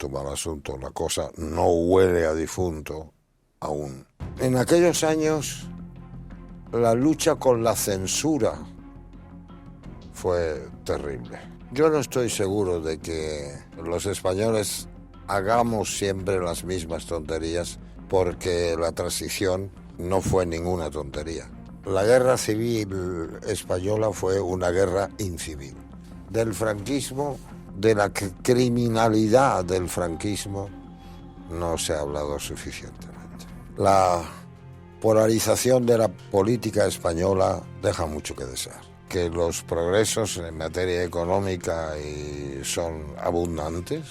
mal asunto, la cosa no huele a difunto aún. En aquellos años, la lucha con la censura fue terrible. Yo no estoy seguro de que los españoles hagamos siempre las mismas tonterías, porque la transición no fue ninguna tontería. La guerra civil española fue una guerra incivil. Del franquismo, de la criminalidad del franquismo, no se ha hablado suficientemente. La polarización de la política española deja mucho que desear. Que los progresos en materia económica son abundantes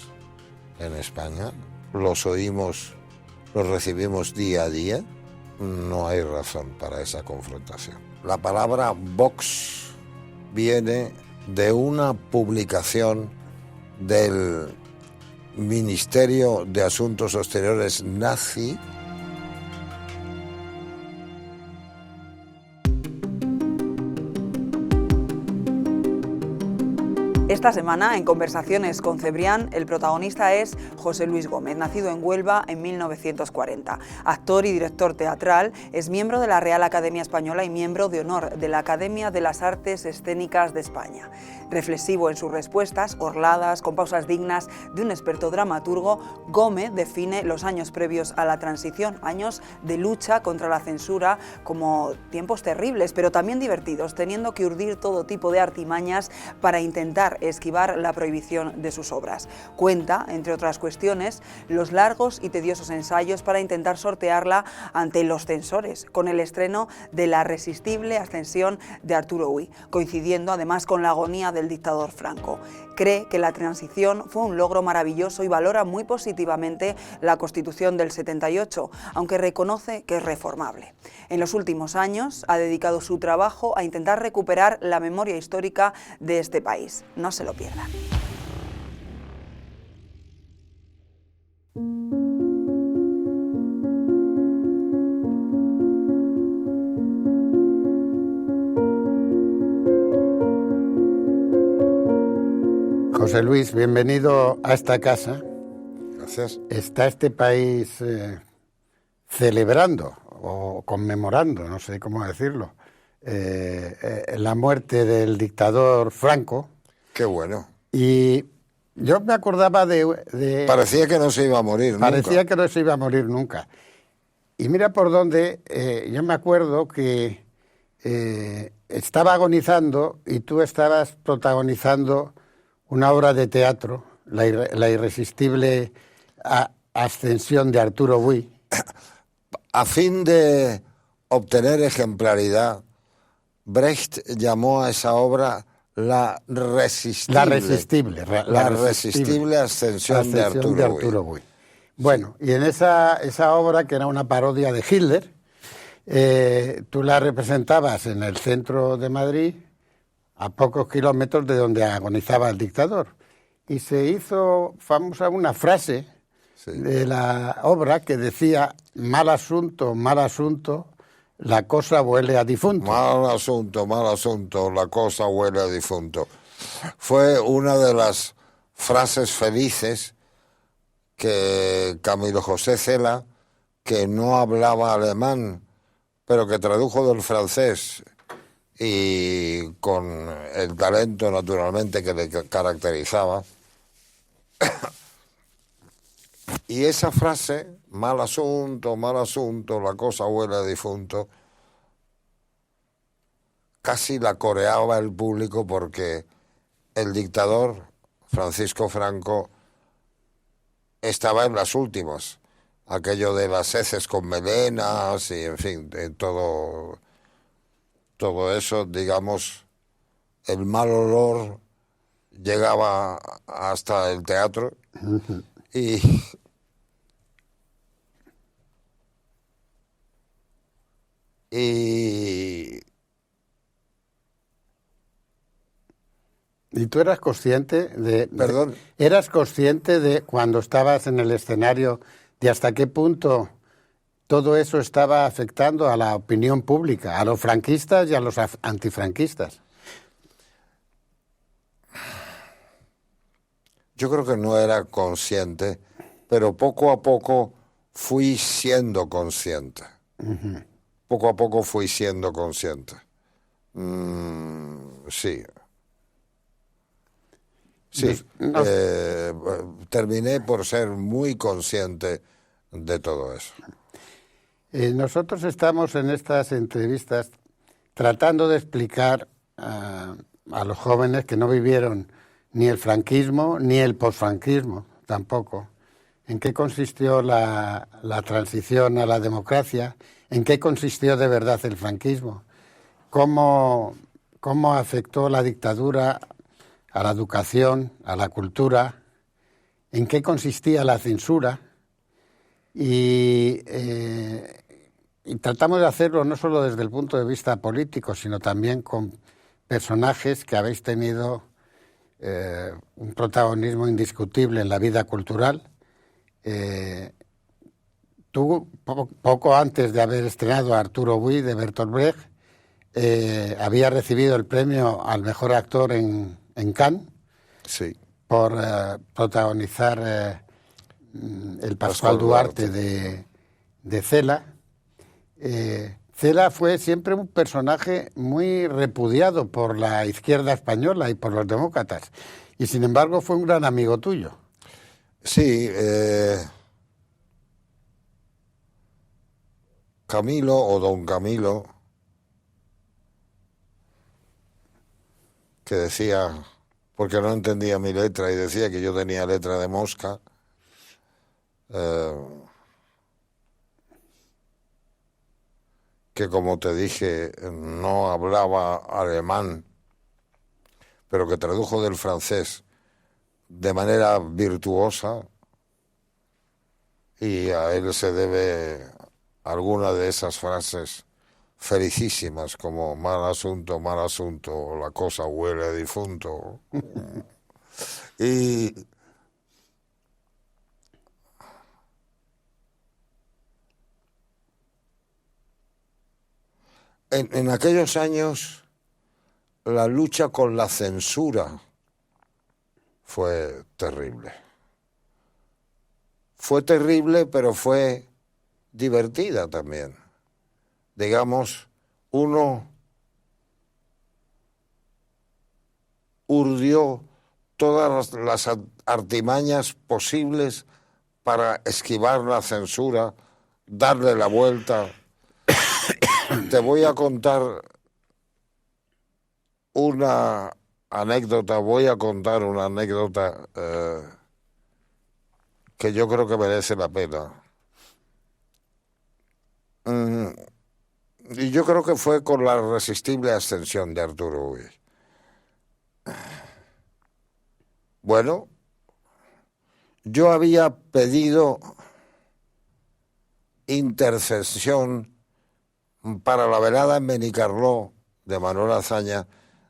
en España, los oímos, los recibimos día a día, no hay razón para esa confrontación. La palabra Vox viene de una publicación del Ministerio de Asuntos Exteriores nazi. Esta semana, en Conversaciones con Cebrián, el protagonista es José Luis Gómez, nacido en Huelva en 1940. Actor y director teatral, es miembro de la Real Academia Española y miembro de honor de la Academia de las Artes Escénicas de España. Reflexivo en sus respuestas, orladas, con pausas dignas de un experto dramaturgo, Gómez define los años previos a la transición, años de lucha contra la censura, como tiempos terribles, pero también divertidos, teniendo que urdir todo tipo de artimañas para intentar esquivar la prohibición de sus obras. Cuenta, entre otras cuestiones, los largos y tediosos ensayos para intentar sortearla ante los censores, con el estreno de La irresistible ascensión de Arturo Ui, coincidiendo además con la agonía del dictador Franco. Cree que la transición fue un logro maravilloso y valora muy positivamente la Constitución del 78, aunque reconoce que es reformable. En los últimos años ha dedicado su trabajo a intentar recuperar la memoria histórica de este país. No se lo pierdan. José Luis, bienvenido a esta casa. Gracias. Está este país celebrando o conmemorando, no sé cómo decirlo, la muerte del dictador Franco. Qué bueno. Y yo me acordaba de... Parecía que no se iba a morir nunca. Parecía que no se iba a morir nunca. Y mira por dónde, yo me acuerdo que estaba agonizando y tú estabas protagonizando una obra de teatro, La irresistible ascensión de Arturo Ui. A fin de obtener ejemplaridad, Brecht llamó a esa obra La irresistible ascensión de Arturo Ui. Bueno, y en esa obra, que era una parodia de Hitler, tú la representabas en el centro de Madrid, a pocos kilómetros de donde agonizaba el dictador. Y se hizo famosa una frase de la obra que decía: mal asunto, la cosa huele a difunto. Mal asunto, la cosa huele a difunto. Fue una de las frases felices que Camilo José Cela, que no hablaba alemán, pero que tradujo del francés, y con el talento naturalmente que le caracterizaba. Y esa frase, mal asunto, la cosa huele a difunto, casi la coreaba el público, porque el dictador Francisco Franco estaba en las últimas. Aquello de las heces con melenas y, en fin, de todo eso, digamos, el mal olor llegaba hasta el teatro. ¿Y tú eras consciente de... Perdón? ¿Eras consciente de, cuando estabas en el escenario, de hasta qué punto todo eso estaba afectando a la opinión pública, a los franquistas y a los antifranquistas? yo creo que no era consciente, pero poco a poco fui siendo consciente. Poco a poco fui siendo consciente. Sí. Sí, terminé por ser muy consciente de todo eso. Nosotros estamos en estas entrevistas tratando de explicar a los jóvenes que no vivieron ni el franquismo ni el posfranquismo tampoco, en qué consistió la transición a la democracia, en qué consistió de verdad el franquismo, cómo afectó la dictadura a la educación, a la cultura, en qué consistía la censura y tratamos de hacerlo no solo desde el punto de vista político, sino también con personajes que habéis tenido un protagonismo indiscutible en la vida cultural. Tú, poco antes de haber estrenado a Arturo Buy de Bertolt Brecht, había recibido el premio al mejor actor en Cannes, sí, por protagonizar el Pascual Duarte de Cela. Cela fue siempre un personaje muy repudiado por la izquierda española y por los demócratas, y sin embargo fue un gran amigo tuyo. Sí, Camilo o don Camilo, que decía, porque no entendía mi letra y decía que yo tenía letra de mosca, que como te dije no hablaba alemán, pero que tradujo del francés de manera virtuosa, y a él se debe alguna de esas frases felicísimas como mal asunto, la cosa huele a difunto. Y en aquellos años la lucha con la censura fue terrible. Fue terrible, pero fue divertida también. Digamos, uno urdió todas las artimañas posibles para esquivar la censura, darle la vuelta. Te voy a contar una anécdota, que yo creo que merece la pena. Y yo creo que fue con la irresistible ascensión de Arturo Buy. Bueno, yo había pedido intercesión para la velada en Benicarló de Manuel Azaña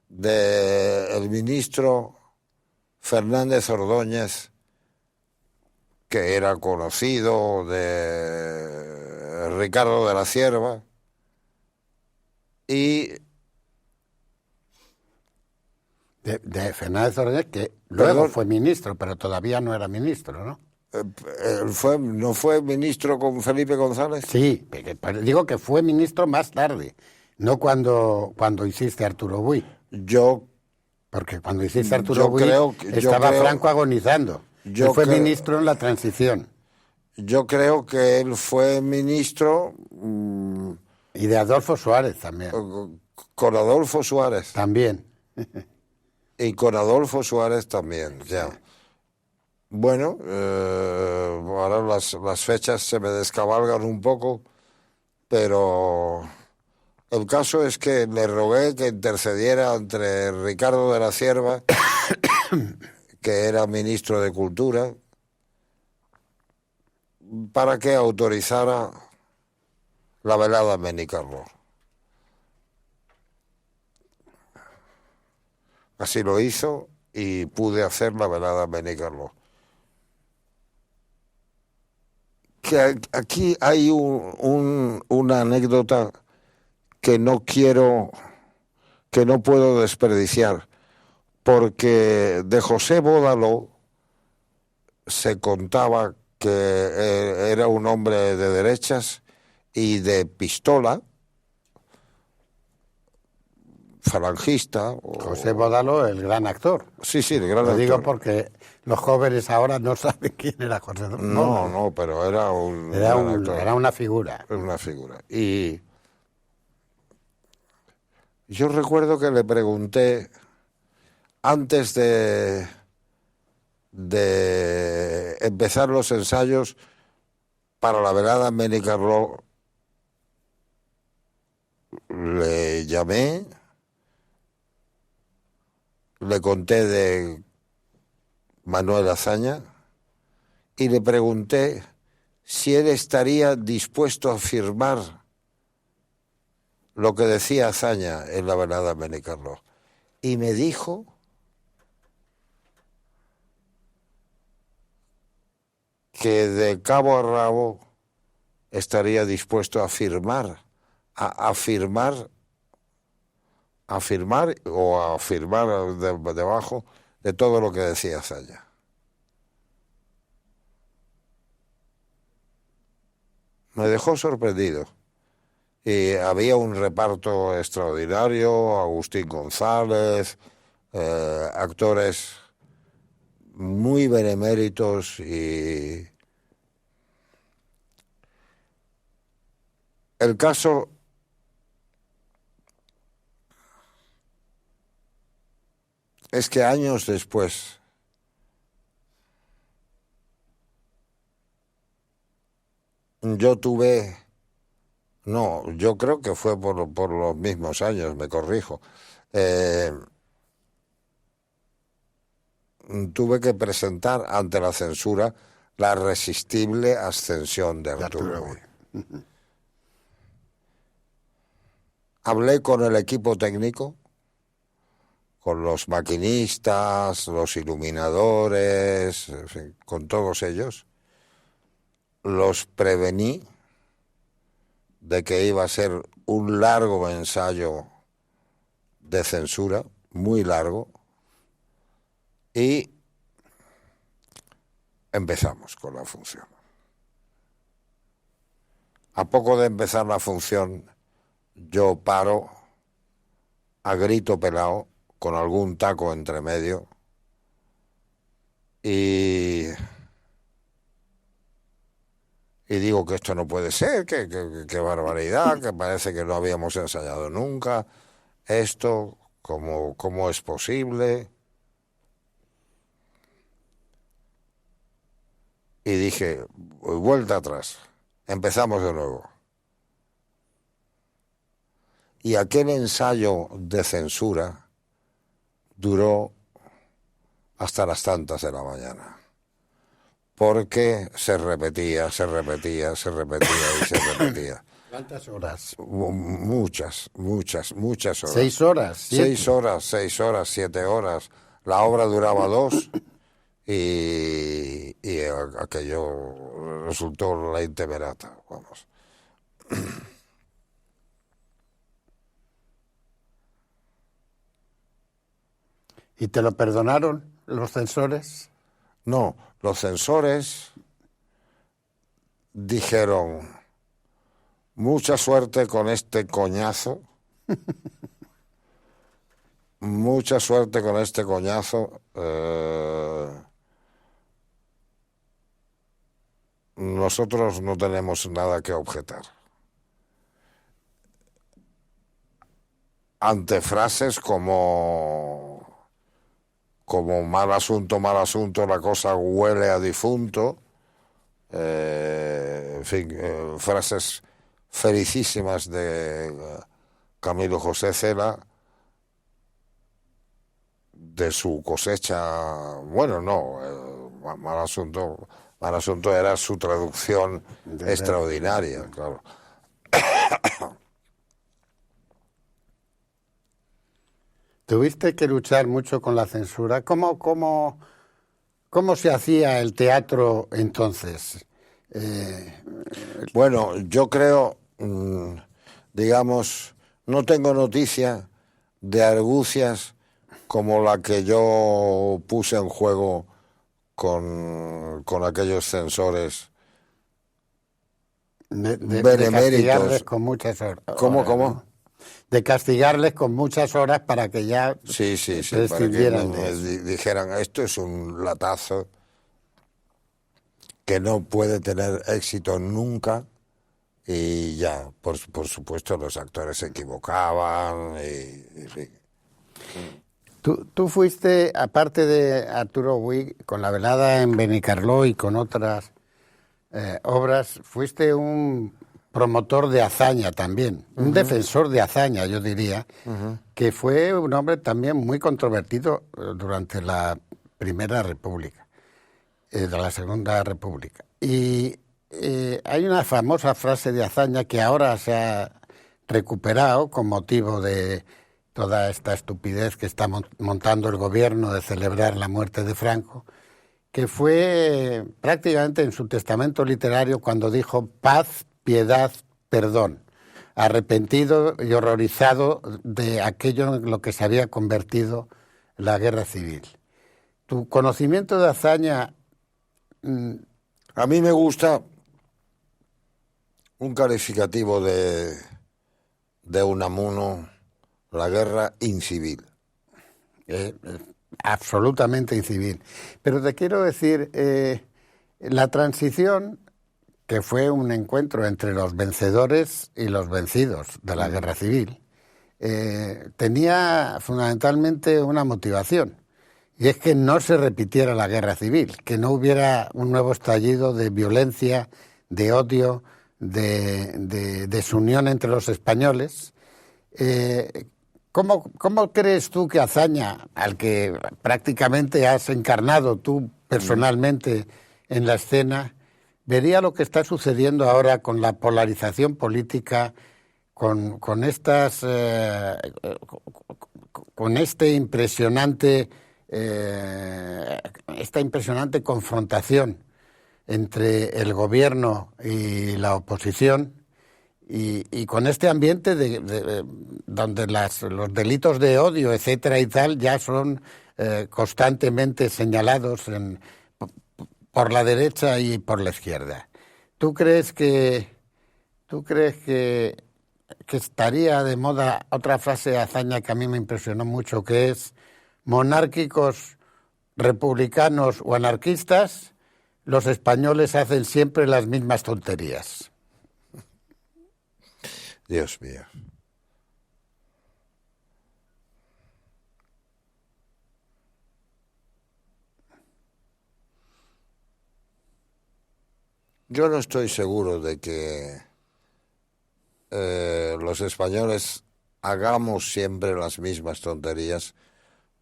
del ministro Fernández Ordóñez, que era conocido de Ricardo de la Cierva, y de Fernández Ordóñez, que luego fue ministro, pero todavía no era ministro, ¿no? ¿No fue ministro con Felipe González? Sí, pero digo que fue ministro más tarde, no cuando hiciste Arturo Buy. Porque cuando hiciste Arturo Buy estaba Franco agonizando. Él fue ministro en la transición. Yo creo que él fue ministro... y de Adolfo Suárez también. Con Adolfo Suárez. También. Y con Adolfo Suárez también, ya. Bueno, ahora las fechas se me descabalgan un poco, pero el caso es que le rogué que intercediera entre Ricardo de la Cierva, que era ministro de Cultura, para que autorizara la velada en Benicarló. Así lo hizo y pude hacer la velada en Benicarló. Que aquí hay una anécdota que no puedo desperdiciar, porque de José Bódalo se contaba que era un hombre de derechas y de pistola, falangista. José Bodalo, el gran actor. Sí, el gran Lo actor. digo porque los jóvenes ahora no saben quién era José Bodalo. No, pero era un gran actor. Era una figura. Una figura. Y yo recuerdo que le pregunté, antes de empezar los ensayos para la velada en Benicarló, le llamé, le conté de Manuel Azaña y le pregunté si él estaría dispuesto a firmar lo que decía Azaña en la velada en Benicarló. Y me dijo que de cabo a rabo estaría dispuesto a firmar debajo de todo lo que decía Azaña. Me dejó sorprendido. Y había un reparto extraordinario, Agustín González, actores muy beneméritos, y el caso es que años después yo creo que fue por los mismos años, me corrijo, tuve que presentar ante la censura la irresistible ascensión de Arturo Boy. Hablé con el equipo técnico, con los maquinistas, los iluminadores, en fin, con todos ellos. Los prevení de que iba a ser un largo ensayo de censura, muy largo, y empezamos con la función. A poco de empezar la función, yo paro a grito pelado, con algún taco entre medio, y digo que esto no puede ser, que barbaridad, que parece que no habíamos ensayado nunca, esto, ¿cómo es posible? Y dije, vuelta atrás, empezamos de nuevo. Y aquel ensayo de censura duró hasta las tantas de la mañana, porque se repetía y se repetía. ¿Cuántas horas? Muchas horas. 6 horas. 6 horas, 7 horas. La obra duraba 2 y aquello resultó la intemerata, vamos. ¿Y te lo perdonaron los censores? No, los censores dijeron, mucha suerte con este coñazo, mucha suerte con este coñazo, nosotros no tenemos nada que objetar. Ante frases como mal asunto, la cosa huele a difunto, en fin, frases felicísimas de Camilo José Cela, de su cosecha, bueno, no, mal asunto era su traducción extraordinaria, claro. ¿Tuviste que luchar mucho con la censura? ¿Cómo se hacía el teatro entonces? Bueno, yo creo, digamos, no tengo noticia de argucias como la que yo puse en juego con aquellos censores de beneméritos. castigarles con muchas horas. ¿Cómo? ¿No? De castigarles con muchas horas para que ya Sí, para que prescindieran de eso. dijeran, esto es un latazo que no puede tener éxito nunca, y ya, por supuesto, los actores se equivocaban, y en fin. Tú fuiste, aparte de Arturo Puig, con La velada en Benicarló y con otras obras, fuiste un promotor de hazaña también, un defensor de hazaña, yo diría, que fue un hombre también muy controvertido durante la Primera República, de la Segunda República. Y hay una famosa frase de hazaña que ahora se ha recuperado con motivo de toda esta estupidez que está montando el gobierno de celebrar la muerte de Franco, que fue prácticamente en su testamento literario cuando dijo paz, piedad, perdón, arrepentido y horrorizado de aquello en lo que se había convertido la guerra civil. Tu conocimiento de hazaña... A mí me gusta un calificativo de Unamuno, la guerra incivil. Absolutamente incivil. Pero te quiero decir, la transición, que fue un encuentro entre los vencedores y los vencidos de la guerra civil, tenía fundamentalmente una motivación, y es que no se repitiera la guerra civil, que no hubiera un nuevo estallido de violencia, de odio, de desunión entre los españoles. ¿Cómo crees tú que Azaña, al que prácticamente has encarnado tú personalmente en la escena, vería lo que está sucediendo ahora con la polarización política, con estas, con esta impresionante confrontación entre el gobierno y la oposición? Y con este ambiente donde los delitos de odio, etcétera y tal, ya son constantemente señalados por la derecha y por la izquierda. ¿Tú crees que estaría de moda otra frase de Azaña que a mí me impresionó mucho, que es: monárquicos, republicanos o anarquistas, los españoles hacen siempre las mismas tonterías? Dios mío. Yo no estoy seguro de que los españoles hagamos siempre las mismas tonterías,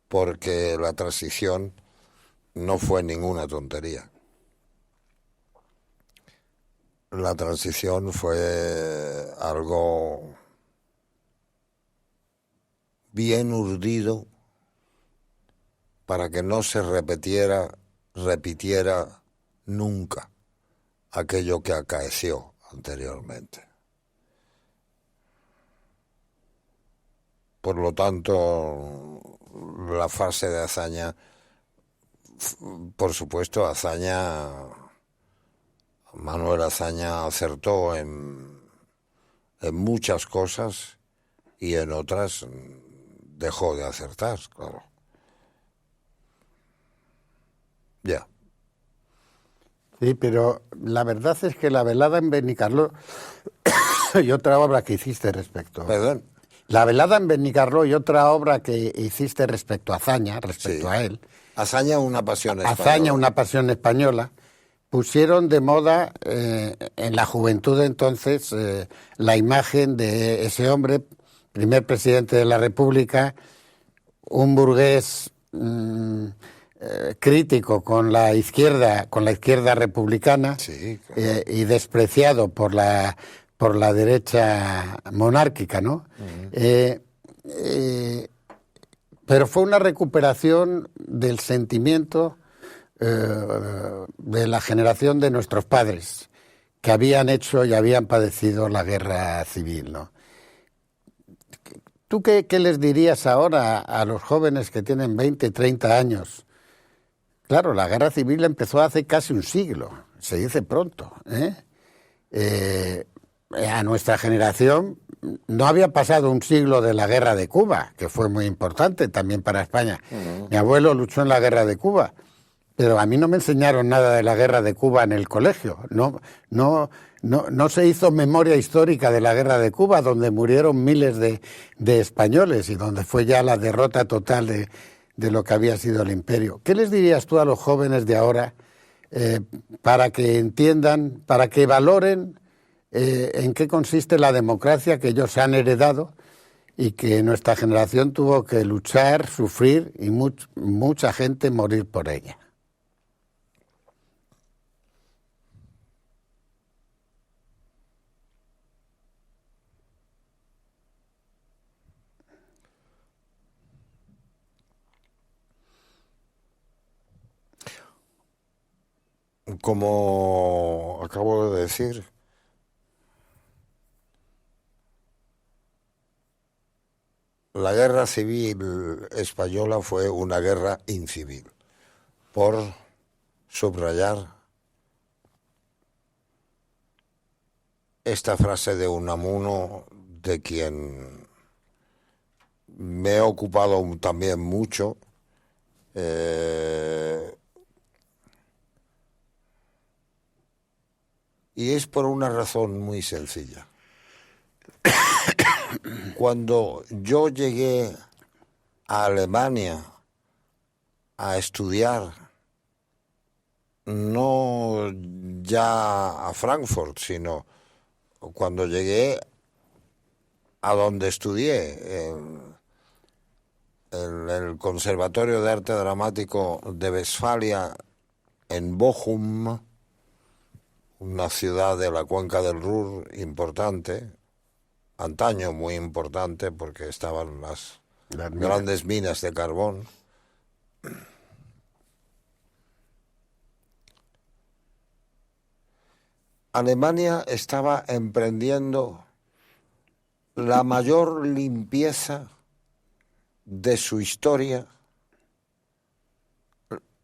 porque la transición no fue ninguna tontería. La transición fue algo bien urdido para que no se repitiera nunca aquello que acaeció anteriormente. Por lo tanto, la fase de Azaña, por supuesto, Manuel Azaña acertó en muchas cosas y en otras dejó de acertar, claro. Ya. Sí, pero la verdad es que La velada en Benicarló y otra obra que hiciste respecto... ¿Perdón? La velada en Benicarló y otra obra que hiciste respecto a Azaña, Sí. a él... Azaña, una pasión española. Azaña, una pasión española, pusieron de moda en la juventud de entonces la imagen de ese hombre, primer presidente de la República, un burgués crítico con la izquierda republicana, Sí, claro. y despreciado por la derecha monárquica, ¿no? Pero fue una recuperación del sentimiento de la generación de nuestros padres, que habían hecho y habían padecido la guerra civil, ¿no? ¿Tú qué les dirías ahora a los jóvenes que tienen 20, 30 años, Claro, la guerra civil empezó hace casi un siglo, se dice pronto, ¿eh? A nuestra generación no había pasado un siglo de la guerra de Cuba, que fue muy importante también para España. Mi abuelo luchó en la guerra de Cuba, pero a mí no me enseñaron nada de la guerra de Cuba en el colegio. No se hizo memoria histórica de la guerra de Cuba, donde murieron miles de españoles y donde fue ya la derrota total de lo que había sido el imperio. ¿Qué les dirías tú a los jóvenes de ahora para que entiendan, para que valoren en qué consiste la democracia que ellos han heredado y que nuestra generación tuvo que luchar, sufrir y mucha gente morir por ella? Como acabo de decir, la guerra civil española fue una guerra incivil, por subrayar esta frase de Unamuno, de quien me he ocupado también mucho, y es por una razón muy sencilla. Cuando yo llegué a Alemania a estudiar, no ya a Frankfurt, sino cuando llegué a donde estudié, en el Conservatorio de Arte Dramático de Westfalia, en Bochum, una ciudad de la cuenca del Ruhr importante, antaño muy importante porque estaban las grandes minas de carbón. Alemania estaba emprendiendo la mayor limpieza de su historia,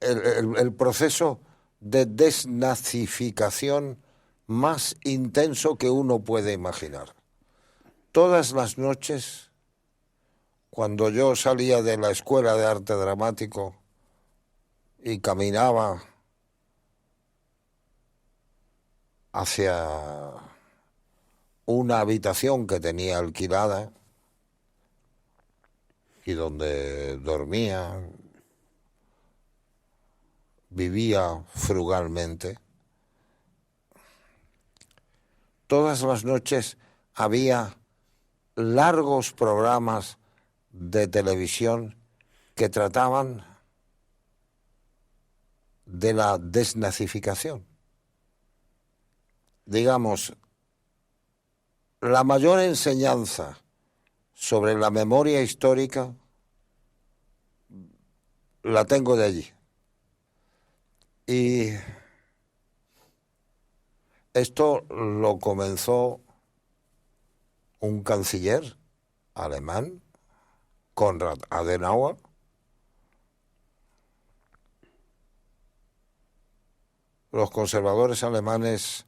el proceso de desnazificación más intenso que uno puede imaginar. Todas las noches, cuando yo salía de la Escuela de Arte Dramático y caminaba hacia una habitación que tenía alquilada y donde dormía, vivía frugalmente, todas las noches había largos programas de televisión que trataban de la desnazificación. Digamos, la mayor enseñanza sobre la memoria histórica la tengo de allí. Y esto lo comenzó un canciller alemán, Konrad Adenauer, los conservadores alemanes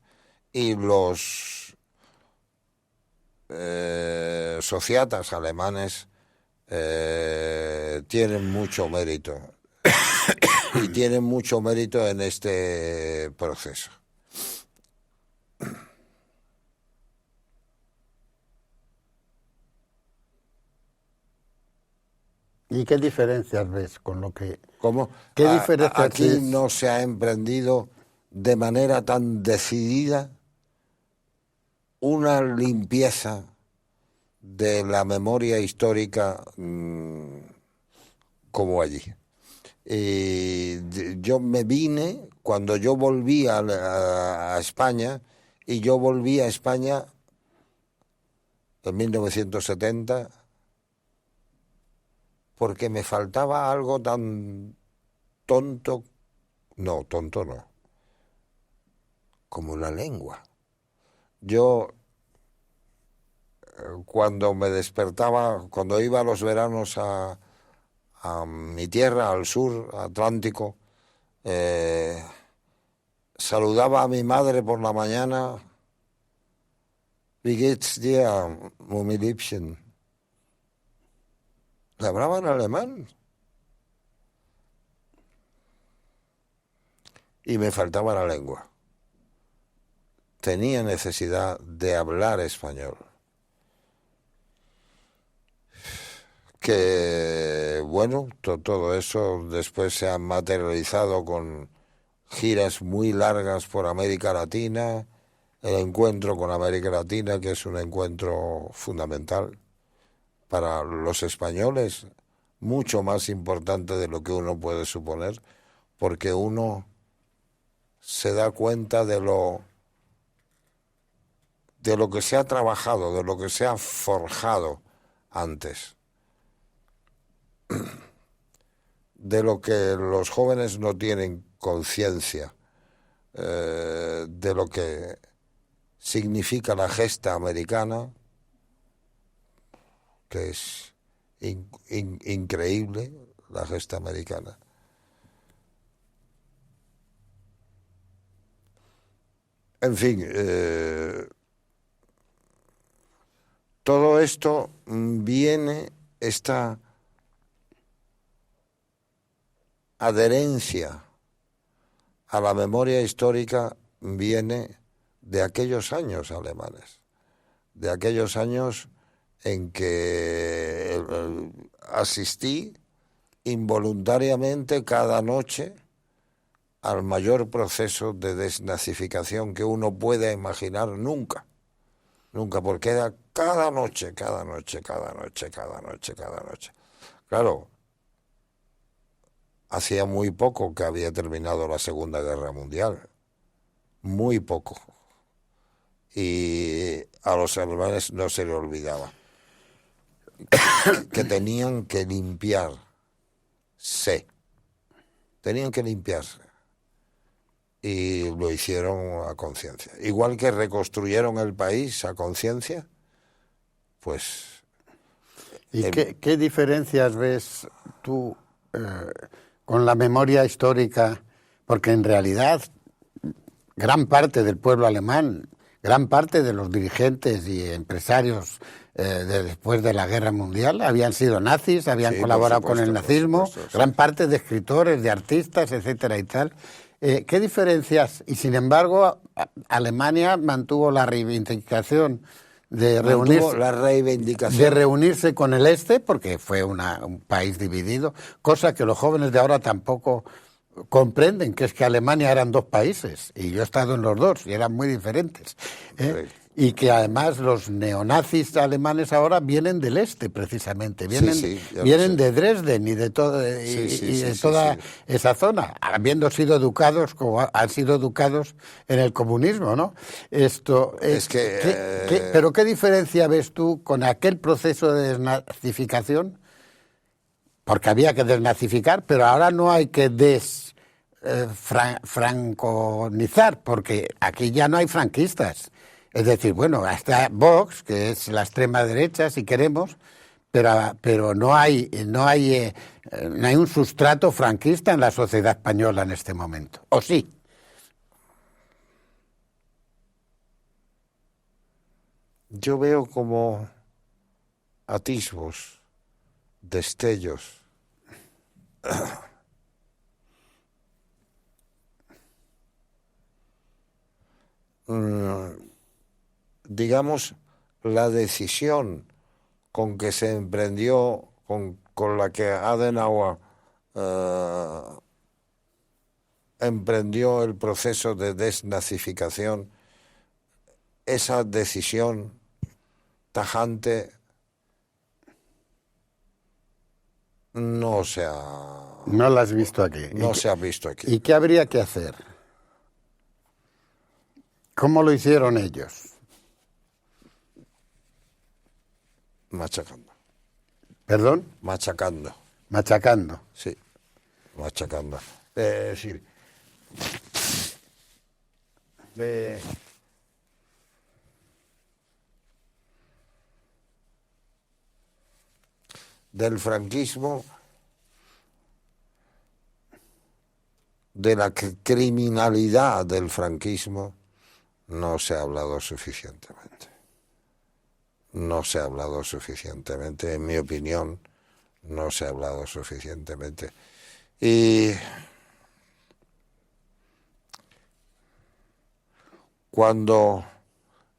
y los sociatas alemanes tienen mucho mérito y tienen mucho mérito en este proceso. ¿Y qué diferencias ves con lo que... ¿Cómo? ¿Qué diferencias aquí ves? No se ha emprendido de manera tan decidida una limpieza de la memoria histórica como allí. Yo me vine cuando yo volví a España, y yo volví a España en 1970 porque me faltaba algo tan tonto no, como la lengua. Yo, cuando me despertaba, cuando iba a los veranos a mi tierra, al sur Atlántico, saludaba a mi madre por la mañana, Wie geht's dir, mi Liebchen? Le hablaba en alemán. Y me faltaba la lengua. Tenía necesidad de hablar español. Que, bueno, todo eso después se ha materializado con giras muy largas por América Latina, el encuentro con América Latina, que es un encuentro fundamental para los españoles, mucho más importante de lo que uno puede suponer, porque uno se da cuenta de lo que se ha trabajado, de lo que se ha forjado antes, de lo que los jóvenes no tienen conciencia, de lo que significa la gesta americana, que es increíble, la gesta americana. En fin, todo esto viene, esta adherencia a la memoria histórica viene de aquellos años alemanes, de aquellos años en que asistí involuntariamente cada noche al mayor proceso de desnazificación que uno pueda imaginar nunca, porque era cada noche. Claro, hacía muy poco que había terminado la Segunda Guerra Mundial, muy poco, y a los alemanes no se les olvidaba que tenían que limpiarse, y lo hicieron a conciencia. Igual que reconstruyeron el país a conciencia, pues... ¿Y qué diferencias ves tú con la memoria histórica? Porque en realidad gran parte del pueblo alemán, gran parte de los dirigentes y empresarios después de la Guerra Mundial habían sido nazis, habían colaborado con el nazismo, gran parte de escritores, de artistas, etcétera y tal. ¿Qué diferencias? Y sin embargo, Alemania mantuvo la reivindicación de reunirse con el este, porque fue un país dividido, cosa que los jóvenes de ahora tampoco comprenden, que es que Alemania eran dos países, y yo he estado en los dos, y eran muy diferentes. Y que además los neonazis alemanes ahora vienen del este, precisamente, vienen de Dresden y de toda esa zona, habiendo sido educados como han sido educados en el comunismo, ¿no? Pero ¿qué diferencia ves tú con aquel proceso de desnazificación? Porque había que desnazificar, pero ahora no hay que franconizar, porque aquí ya no hay franquistas. Es decir, bueno, está Vox, que es la extrema derecha, si queremos, pero no hay un sustrato franquista en la sociedad española en este momento. ¿O sí? Yo veo como atisbos, destellos. Digamos, la decisión con que se emprendió, con la que Adenauer emprendió el proceso de desnazificación, esa decisión tajante no la has visto aquí. No se ha visto aquí. ¿Y qué habría que hacer? ¿Cómo lo hicieron ellos? Machacando. ¿Perdón? Machacando. Machacando. Sí, machacando. Es decir, del franquismo de la criminalidad del franquismo no se ha hablado suficientemente. No se ha hablado suficientemente, en mi opinión, no se ha hablado suficientemente. Y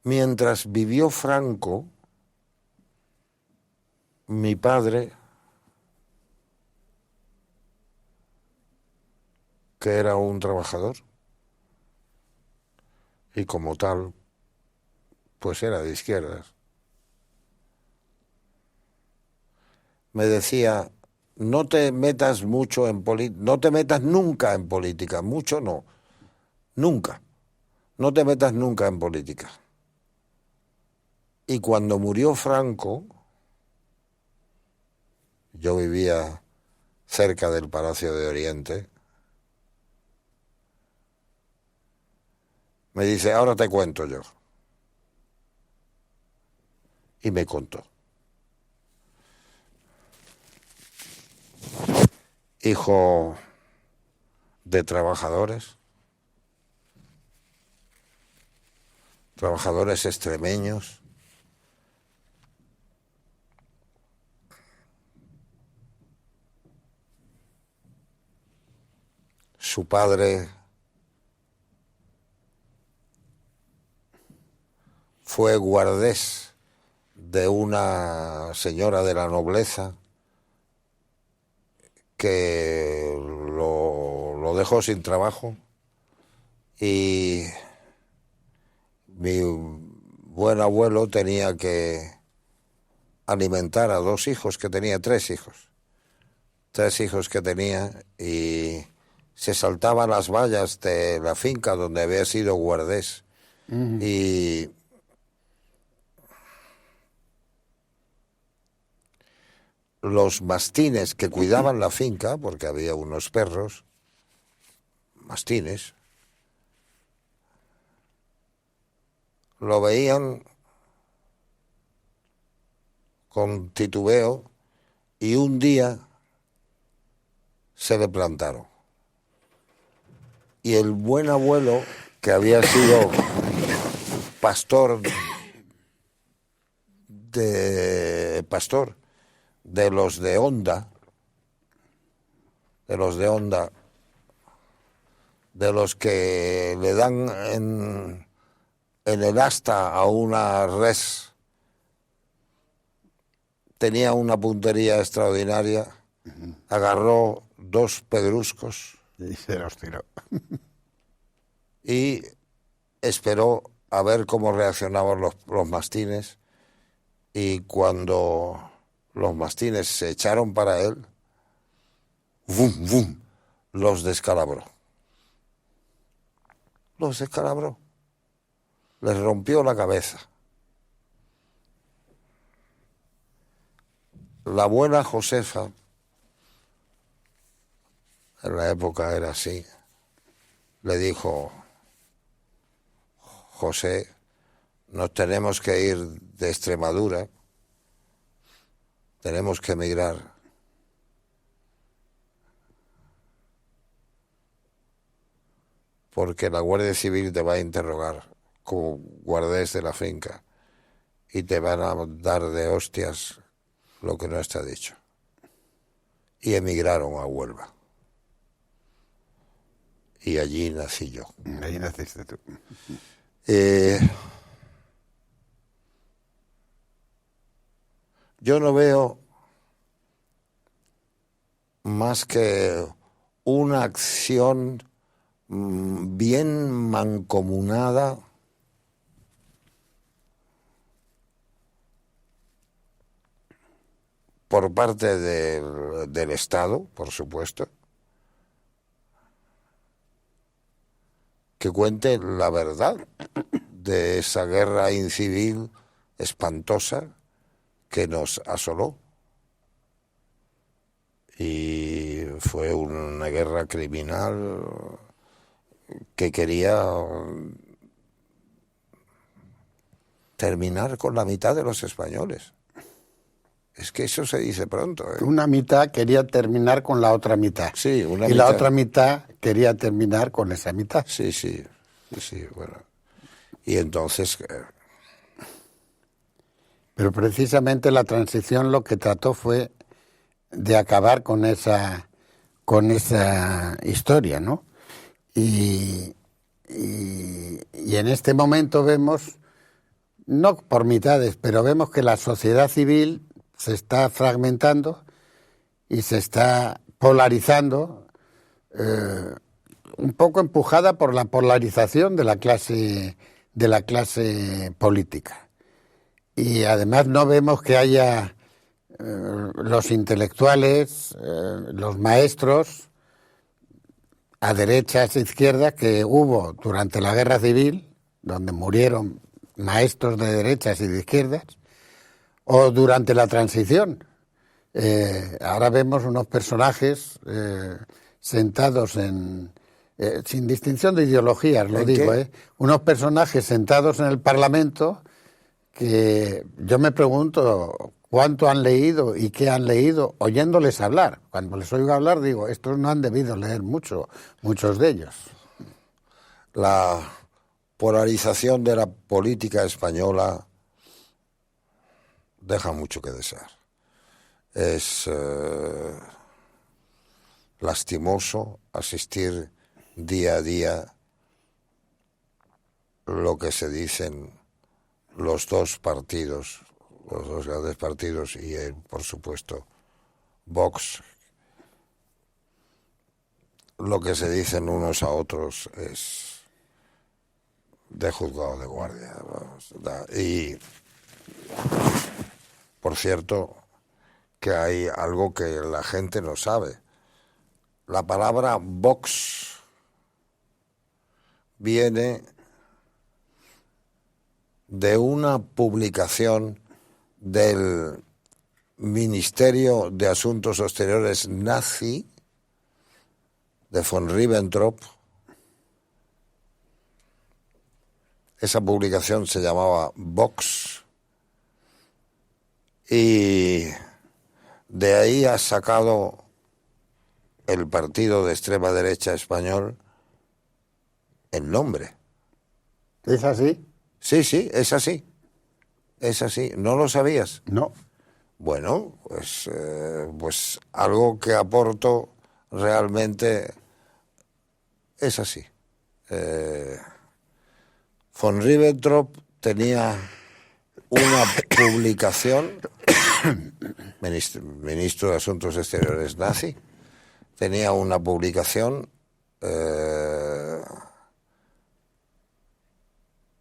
mientras vivió Franco, mi padre, que era un trabajador, y como tal, pues era de izquierdas, me decía, no te metas mucho en política, no te metas nunca en política, mucho no, nunca, no te metas nunca en política. Y cuando murió Franco, yo vivía cerca del Palacio de Oriente, me dice, ahora te cuento yo. Y me contó. Hijo de trabajadores extremeños, su padre fue guardés de una señora de la nobleza que lo dejó sin trabajo, y mi buen abuelo tenía que alimentar a dos hijos, que tenía tres hijos que tenía, y se saltaba las vallas de la finca donde había sido guardés. Y los mastines que cuidaban la finca, porque había unos perros, mastines, lo veían con titubeo y un día se le plantaron. Y el buen abuelo, que había sido pastor de los de Onda, de los que le dan en el asta a una res, tenía una puntería extraordinaria, agarró dos pedruscos Y se los tiró. y esperó a ver cómo reaccionaban los mastines, y cuando los mastines se echaron para él, ¡vum, vum!, los descalabró. Les rompió la cabeza. La abuela Josefa, en la época era así, le dijo, José, nos tenemos que ir de Extremadura, tenemos que emigrar. Porque la Guardia Civil te va a interrogar como guardés de la finca y te van a dar de hostias lo que no está dicho. Y emigraron a Huelva. Y allí nací yo. Ahí naciste tú. Yo no veo más que una acción bien mancomunada por parte del Estado, por supuesto, que cuente la verdad de esa guerra incivil espantosa que nos asoló. Y fue una guerra criminal que quería terminar con la mitad de los españoles. Es que eso se dice pronto, ¿eh? Una mitad quería terminar con la otra mitad. Sí, una y mitad. la otra mitad quería terminar con esa mitad. Sí, bueno. Y entonces... Pero precisamente la transición lo que trató fue de acabar con esa historia, ¿no? Y en este momento vemos, no por mitades, pero vemos que la sociedad civil se está fragmentando y se está polarizando, un poco empujada por la polarización de la clase política. Y además no vemos que haya los intelectuales, los maestros, a derechas e izquierdas, que hubo durante la Guerra Civil, donde murieron maestros de derechas y de izquierdas, o durante la transición. Ahora vemos unos personajes sentados sin distinción de ideologías, lo digo, unos personajes sentados en el Parlamento que yo me pregunto cuánto han leído y qué han leído oyéndoles hablar. Cuando les oigo hablar digo, estos no han debido leer mucho, muchos de ellos. La polarización de la política española deja mucho que desear. Es lastimoso asistir día a día lo que se dicen los dos partidos, los dos grandes partidos y, por supuesto, Vox. Lo que se dicen unos a otros es de juzgado de guardia. Y, por cierto, que hay algo que la gente no sabe. La palabra Vox viene de una publicación del Ministerio de Asuntos Exteriores nazi, de von Ribbentrop. Esa publicación se llamaba Vox, y de ahí ha sacado el partido de extrema derecha español el nombre. ¿Es así? Sí, es así. Es así. ¿No lo sabías? No. Bueno, pues algo que aporto realmente es así. Von Ribbentrop tenía una publicación, ministro de Asuntos Exteriores nazi, tenía una publicación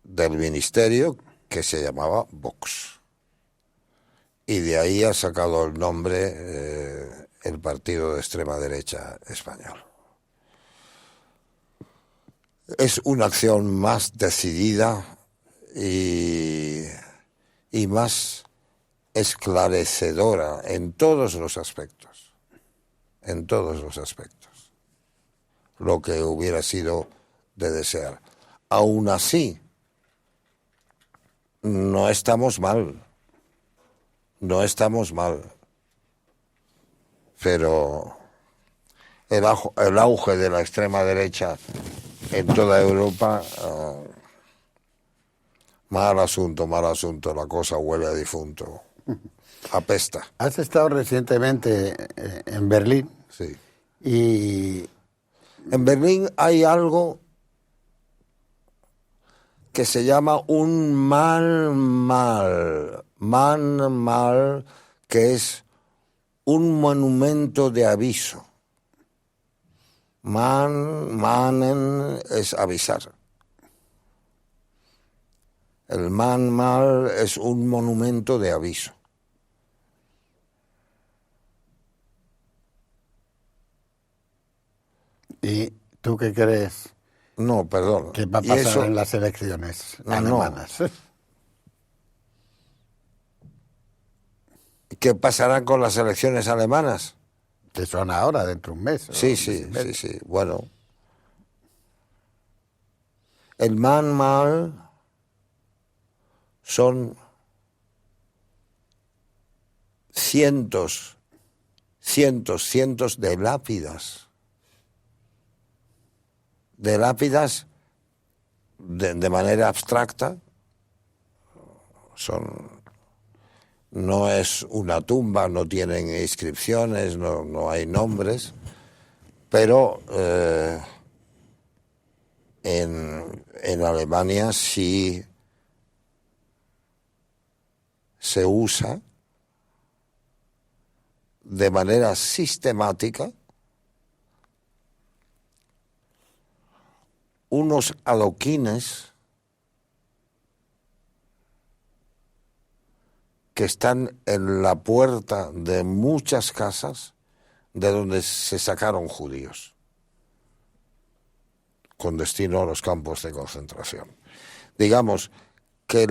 del ministerio que se llamaba Vox. Y de ahí ha sacado el nombre el partido de extrema derecha español. Es una acción más decidida y más esclarecedora en todos los aspectos. En todos los aspectos. Lo que hubiera sido de desear. Aún así, no estamos mal. No estamos mal. Pero el auge de la extrema derecha en toda Europa, mal asunto, la cosa huele a difunto. Apesta. Has estado recientemente en Berlín. Sí. Y en Berlín hay algo que se llama un Mahnmal, que es un monumento de aviso. Mahnen es avisar. El Mahnmal es un monumento de aviso. ¿Y tú qué crees? No, perdón. ¿Qué va a pasar en las elecciones alemanas? No. ¿Qué pasará con las elecciones alemanas? Que son ahora, dentro de un mes. Sí. Bueno. El Mahnmal son cientos de lápidas. De lápidas de manera abstracta. No es una tumba, no tienen inscripciones, no hay nombres, pero en Alemania sí se usa de manera sistemática unos adoquines que están en la puerta de muchas casas de donde se sacaron judíos, con destino a los campos de concentración. Digamos que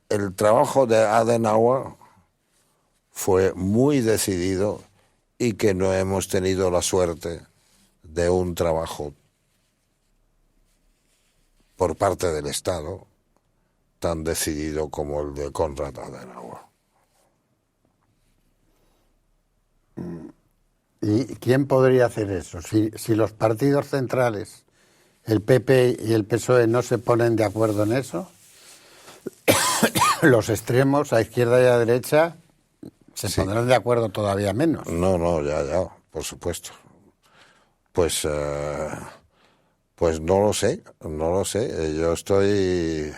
el trabajo de Adenauer fue muy decidido y que no hemos tenido la suerte de un trabajo por parte del Estado tan decidido como el de Konrad Adenauer. ¿Y quién podría hacer eso? Si los partidos centrales, el PP y el PSOE, no se ponen de acuerdo en eso, los extremos, a izquierda y a derecha, se pondrán de acuerdo todavía menos. No, ya, por supuesto. Pues no lo sé. Yo estoy...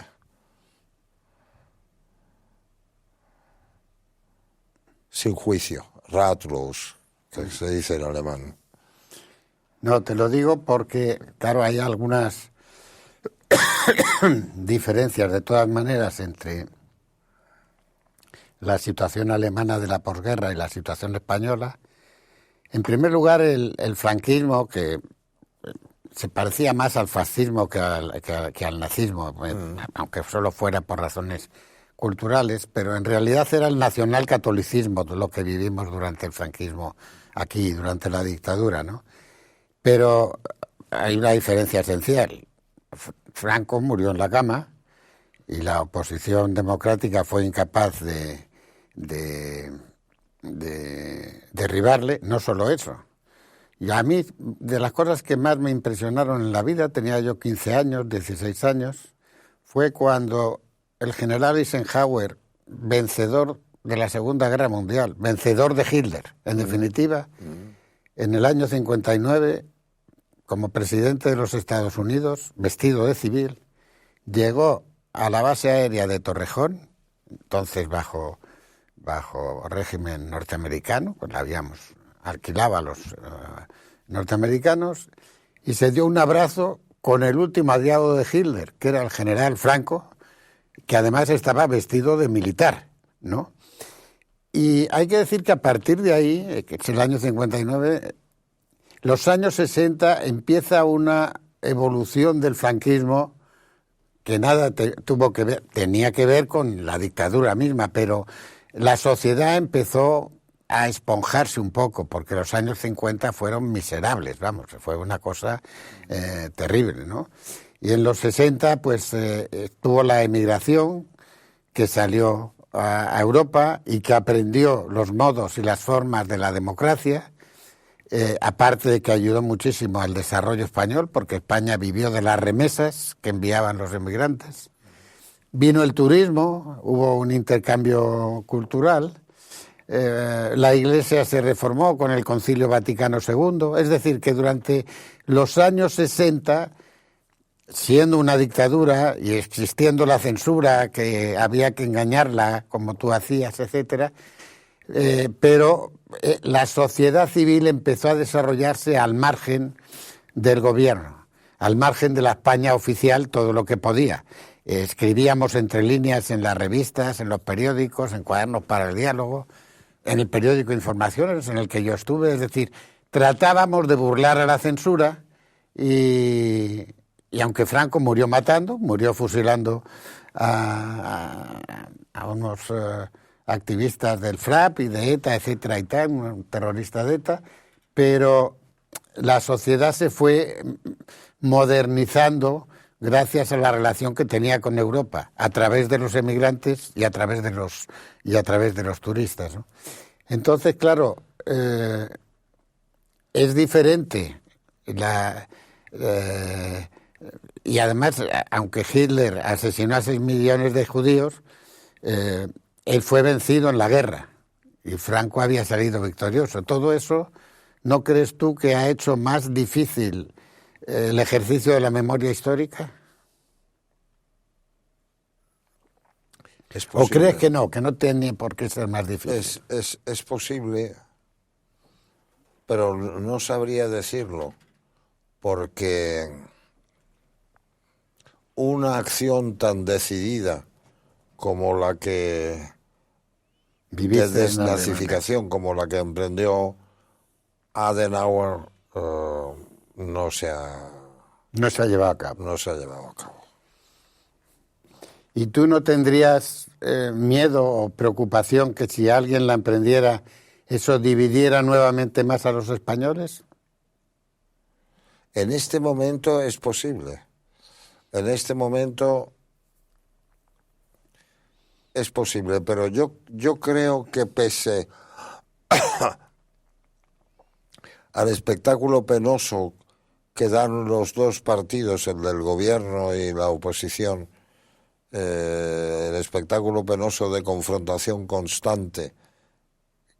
sin juicio, ratlos, que se dice en alemán. No, te lo digo porque, claro, hay algunas diferencias de todas maneras entre la situación alemana de la posguerra y la situación española. En primer lugar, el franquismo, que se parecía más al fascismo que al nazismo, aunque solo fuera por razones culturales, pero en realidad era el nacionalcatolicismo lo que vivimos durante el franquismo aquí, durante la dictadura, ¿no? Pero hay una diferencia esencial. Franco murió en la cama y la oposición democrática fue incapaz de derribarle, no solo eso. Y a mí, de las cosas que más me impresionaron en la vida, tenía yo 15 años, 16 años, fue cuando el general Eisenhower, vencedor de la Segunda Guerra Mundial, vencedor de Hitler, en definitiva, en el año 59, como presidente de los Estados Unidos, vestido de civil, llegó a la base aérea de Torrejón, entonces bajo régimen norteamericano, pues alquilaba a los norteamericanos, y se dio un abrazo con el último aliado de Hitler, que era el general Franco, que además estaba vestido de militar, ¿no? Y hay que decir que a partir de ahí, que es el año 59, los años 60 empieza una evolución del franquismo que nada tuvo que ver, tenía que ver con la dictadura misma, pero la sociedad empezó a esponjarse un poco, porque los años 50 fueron miserables, vamos, fue una cosa terrible, ¿no? Y en los 60, pues, tuvo la emigración, que salió a Europa y que aprendió los modos y las formas de la democracia, aparte de que ayudó muchísimo al desarrollo español, porque España vivió de las remesas que enviaban los emigrantes. Vino el turismo, hubo un intercambio cultural, la Iglesia se reformó con el Concilio Vaticano II, es decir, que durante los años 60, siendo una dictadura y existiendo la censura, que había que engañarla como tú hacías, etcétera, pero la sociedad civil empezó a desarrollarse al margen del gobierno, al margen de la España oficial, todo lo que podía. Escribíamos entre líneas en las revistas, en los periódicos, en cuadernos para el diálogo, en el periódico Informaciones, en el que yo estuve, es decir, tratábamos de burlar a la censura y aunque Franco murió fusilando a unos activistas del FRAP y de ETA, etcétera y tal, un terrorista de ETA, pero la sociedad se fue modernizando gracias a la relación que tenía con Europa, a través de los emigrantes y a través de los turistas, ¿no? Entonces, claro, es diferente y además, aunque Hitler asesinó a 6 millones de judíos, él fue vencido en la guerra y Franco había salido victorioso. Todo eso, ¿no crees tú que ha hecho más difícil el ejercicio de la memoria histórica? ¿O crees que no tiene por qué ser más difícil? Es posible, pero no sabría decirlo, porque una acción tan decidida como la que de desnazificación como la que emprendió Adenauer no se ha llevado a cabo. No se ha llevado a cabo. ¿Y tú no tendrías miedo o preocupación que si alguien la emprendiera, eso dividiera nuevamente más a los españoles? En este momento es posible. En este momento es posible, pero yo creo que pese al espectáculo penoso que dan los dos partidos, el del gobierno y la oposición, el espectáculo penoso de confrontación constante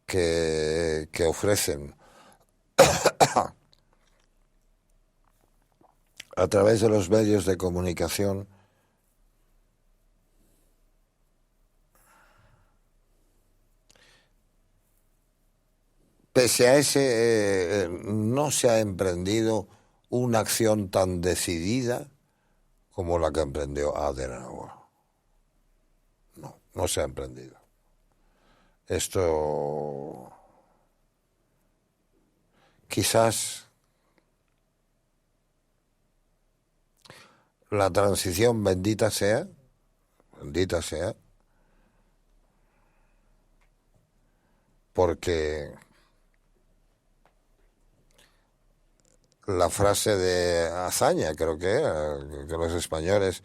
que ofrecen a través de los medios de comunicación, pese a ese, no se ha emprendido una acción tan decidida como la que emprendió Adenauer. No se ha emprendido. Esto quizás la transición, bendita sea, porque la frase de Azaña, creo que era, que los españoles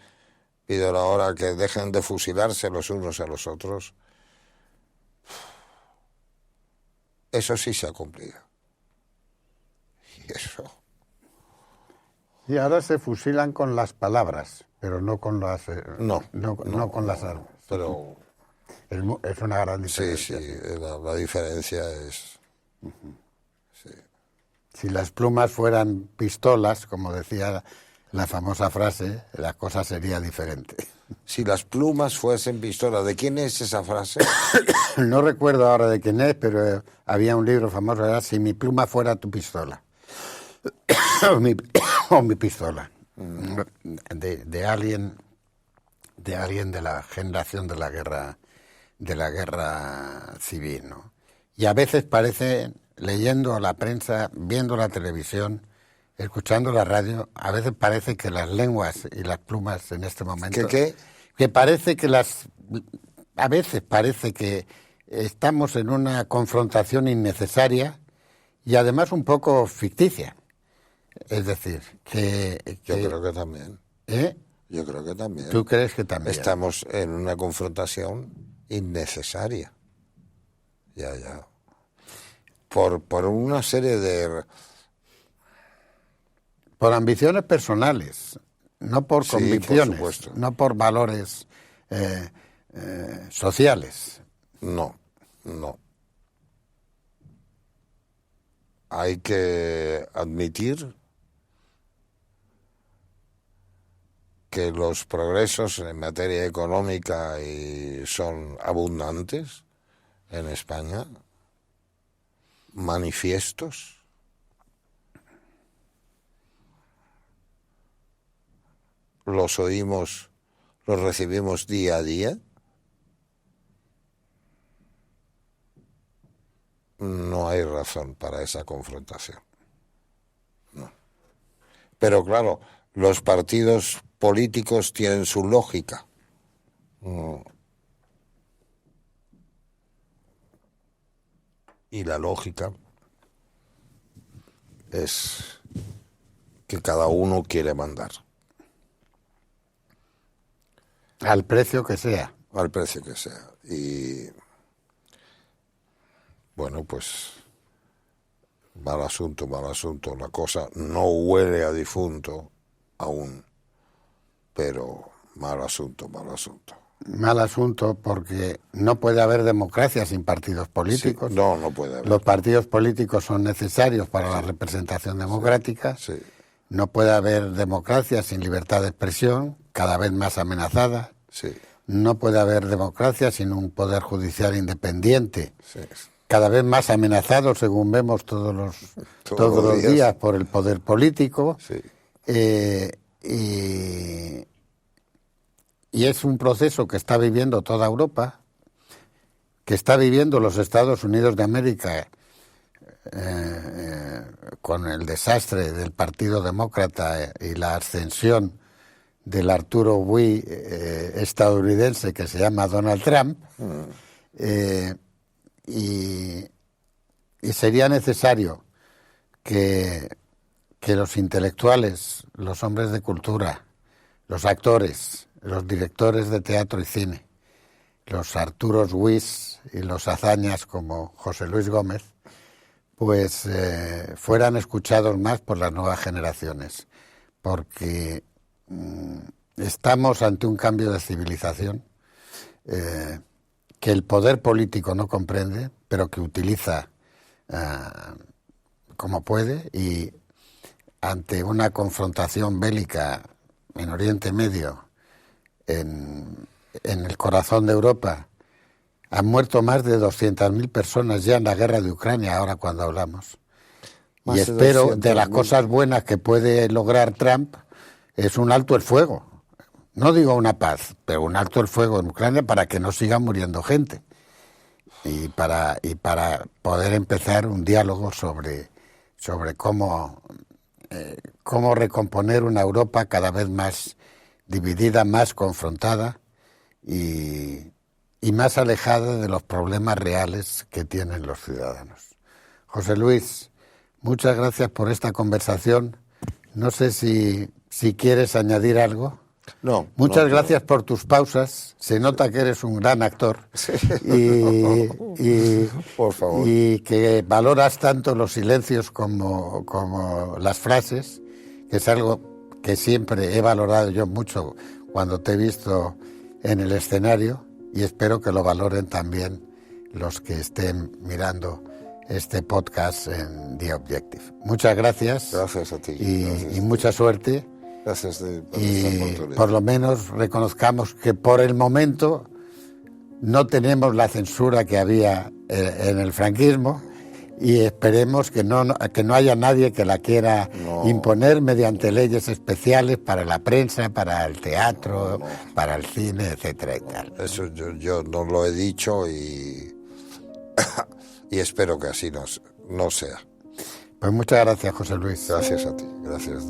piden ahora que dejen de fusilarse los unos a los otros, eso sí se ha cumplido. Y eso... Y ahora se fusilan con las palabras, pero no con las no con las armas. Pero es una gran diferencia. Sí, la diferencia es... Sí. Si las plumas fueran pistolas, como decía la famosa frase, la cosa sería diferente. Si las plumas fuesen pistolas, ¿de quién es esa frase? No recuerdo ahora de quién es, pero había un libro famoso, era Si mi pluma fuera tu pistola. o mi pistola. De alguien de la generación de la guerra civil, ¿no? Y a veces parece, leyendo la prensa, viendo la televisión, escuchando la radio, a veces parece que las lenguas y las plumas en este momento... ¿Qué? Que parece que a veces parece que estamos en una confrontación innecesaria y además un poco ficticia. Es decir, Yo creo que también. ¿Eh? Yo creo que también. ¿Tú crees que también? Estamos en una confrontación innecesaria. Ya. Por una serie de... Por ambiciones personales, no por convicciones, por supuesto. no por valores sociales. No. Hay que admitir que los progresos en materia económica son abundantes en España, manifiestos. Los oímos, los recibimos día a día. No hay razón para esa confrontación. No. Pero claro, los partidos políticos tienen su lógica. Y la lógica es que cada uno quiere mandar. Al precio que sea. Al precio que sea. Y bueno, pues mal asunto. La cosa no huele a difunto aún, pero mal asunto. Mal asunto porque no puede haber democracia sin partidos políticos. Sí, no puede haber. Los partidos políticos son necesarios para la representación democrática. Sí. No puede haber democracia sin libertad de expresión, cada vez más amenazada. Sí. No puede haber democracia sin un poder judicial independiente, Sí. cada vez más amenazado, según vemos todos los días por el poder político. Sí. Y es un proceso que está viviendo toda Europa, que está viviendo los Estados Unidos de América con el desastre del Partido Demócrata y la ascensión del Arturo Bui estadounidense que se llama Donald Trump. Y sería necesario que los intelectuales, los hombres de cultura, los actores, los directores de teatro y cine, los Arturos Buis y los hazañas como José Luis Gómez, pues fueran escuchados más por las nuevas generaciones, porque estamos ante un cambio de civilización que el poder político no comprende, pero que utiliza como puede, y ante una confrontación bélica en Oriente Medio, en el corazón de Europa, han muerto más de 200.000 personas ya en la guerra de Ucrania, ahora cuando hablamos. Y espero, de las cosas buenas que puede lograr Trump, es un alto el fuego. No digo una paz, pero un alto el fuego en Ucrania para que no siga muriendo gente. Y para poder empezar un diálogo sobre cómo recomponer una Europa cada vez más dividida, más confrontada y más alejada de los problemas reales que tienen los ciudadanos. José Luis, muchas gracias por esta conversación. No sé si quieres añadir algo. No. Muchas gracias por tus pausas. Se nota que eres un gran actor. Sí. Y por favor. Y que valoras tanto los silencios como las frases, que es algo que siempre he valorado yo mucho cuando te he visto en el escenario, y espero que lo valoren también los que estén mirando este podcast en The Objective. Muchas gracias. Gracias a ti. Y mucha suerte. Gracias por esta Y oportunidad. por lo menos reconozcamos que por el momento no tenemos la censura que había en el franquismo, y esperemos que no haya nadie que la quiera imponer mediante leyes especiales para la prensa, para el teatro, para el cine, etcétera y tal. Eso yo no lo he dicho y espero que así no sea. Pues muchas gracias, José Luis. Gracias a ti. Gracias.